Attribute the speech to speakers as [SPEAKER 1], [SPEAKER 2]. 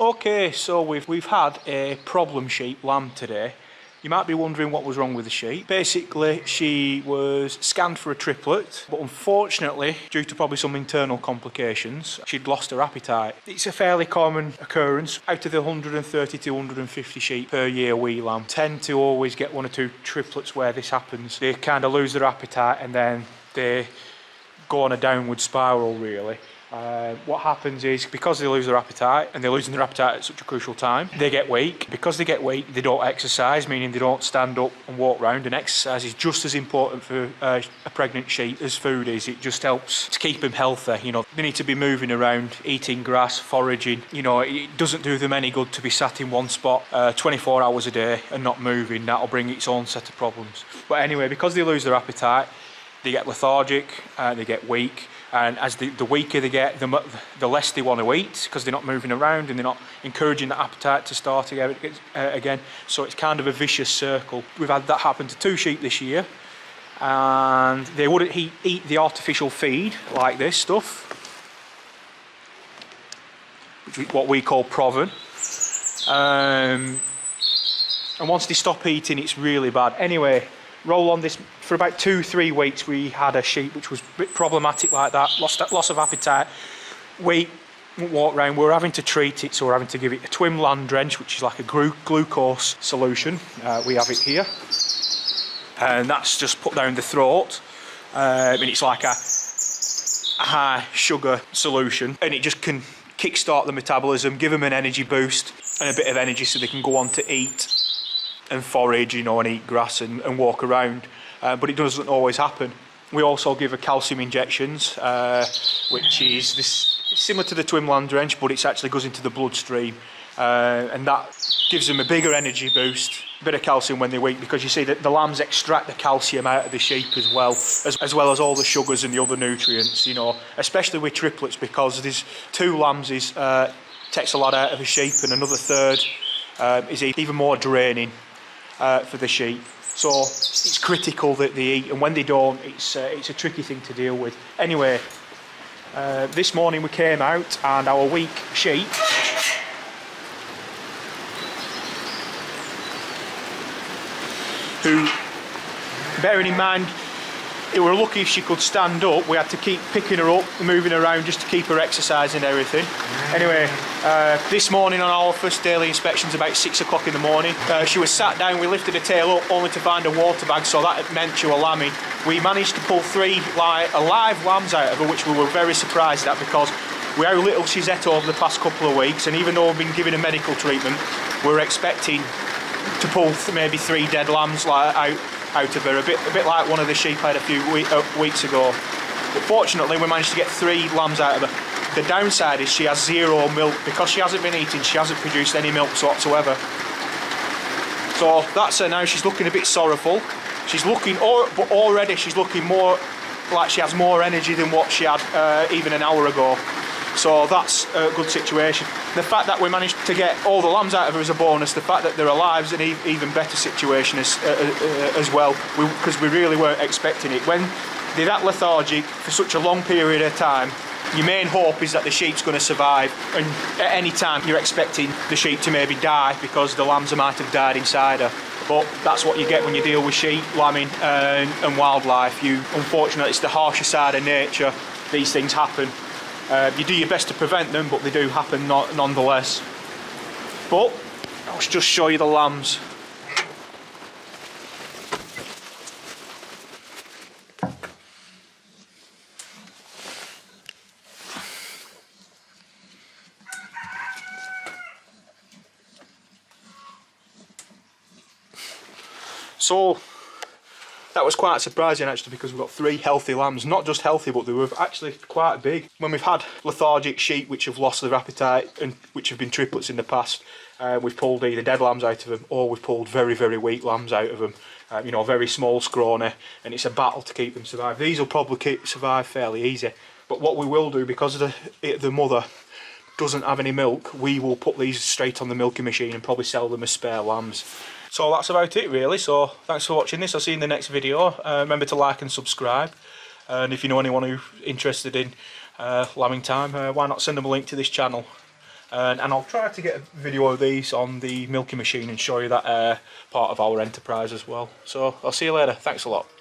[SPEAKER 1] Okay, so we've had a problem sheep lamb today. You might be wondering what was wrong with the sheep. Basically, she was scanned for a triplet, but unfortunately, due to probably some internal complications, she'd lost her appetite. It's a fairly common occurrence. Out of the 130 to 150 sheep per year we lamb, tend to always get one or two triplets where this happens. They kind of lose their appetite and then they go on a downward spiral, really. What happens is, because they lose their appetite, and they're losing their appetite at such a crucial time, they get weak. Because they get weak, they don't exercise, meaning they don't stand up and walk around, and exercise is just as important for a pregnant sheep as food is. It just helps to keep them healthy. You know, they need to be moving around, eating grass, foraging. You know, it doesn't do them any good to be sat in one spot 24 hours a day and not moving. That'll bring its own set of problems. But anyway, because they lose their appetite, they get lethargic, they get weak. And as the weaker they get, the less they want to eat, because they're not moving around and they're not encouraging the appetite to start again. So it's kind of a vicious circle. We've had that happen to 2 sheep this year, and they wouldn't eat the artificial feed like this stuff, which is what we call proven. And once they stop eating, it's really bad. Anyway, roll on this. For about 2-3 weeks we had a sheep which was a bit problematic like that, loss of appetite, weight, won't walk around. We're having to treat it, so we're having to give it a twin land drench, which is like a glucose solution. We have it here, and that's just put down the throat. And it's like a high sugar solution, and it just can kickstart the metabolism, give them an energy boost and a bit of energy so they can go on to eat and forage, you know, and eat grass and walk around. But it doesn't always happen. We also give her calcium injections, which is similar to the twin land drench, but it actually goes into the bloodstream, and that gives them a bigger energy boost, a bit of calcium when they're weak, because you see that the lambs extract the calcium out of the sheep as well as all the sugars and the other nutrients, you know, especially with triplets, because there's 2 lambs takes a lot out of a sheep, and another third is even more draining for the sheep. So it's critical that they eat, and when they don't, it's a tricky thing to deal with. Anyway, this morning we came out, and our weak sheep, who, bearing in mind, we were lucky if she could stand up. We had to keep picking her up, moving her around just to keep her exercising and everything. Anyway, this morning on our first daily inspections, about 6 o'clock in the morning, she was sat down. We lifted her tail up only to find a water bag, so that meant she was lambing. We managed to pull 3 alive lambs out of her, which we were very surprised at, because with how little she's ate over the past couple of weeks, and even though we've been giving her medical treatment, we were expecting to pull maybe 3 dead lambs out of her, a bit like one of the sheep I had a few weeks ago. But fortunately we managed to get 3 lambs out of her. The downside is she has 0 milk. Because she hasn't been eating, she hasn't produced any milk whatsoever. So that's her now. She's looking a bit sorrowful. She's looking, but already she's looking more like she has more energy than what she had even an hour ago. So that's a good situation. The fact that we managed to get all the lambs out of her is a bonus. The fact that they're alive is an even better situation as well, because we really weren't expecting it. When they're that lethargic for such a long period of time, your main hope is that the sheep's going to survive, and at any time you're expecting the sheep to maybe die because the lambs might have died inside her. But that's what you get when you deal with sheep, lambing and wildlife. Unfortunately, it's the harsher side of nature. These things happen. You do your best to prevent them, but they do happen nonetheless. But I'll just show you the lambs. So that was quite surprising actually, because we've got 3 healthy lambs. Not just healthy, but they were actually quite big. When we've had lethargic sheep which have lost their appetite and which have been triplets in the past, we've pulled either dead lambs out of them, or we've pulled very, very weak lambs out of them. You know, very small, scrawny, and it's a battle to keep them survive. These will probably survive fairly easy. But what we will do, because the mother doesn't have any milk, we will put these straight on the milking machine and probably sell them as spare lambs. So that's about it really. So thanks for watching this. I'll see you in the next video. Remember to like and subscribe, and if you know anyone who's interested in lambing time, why not send them a link to this channel. and I'll try to get a video of these on the milking machine and show you that part of our enterprise as well. So I'll see you later. Thanks a lot.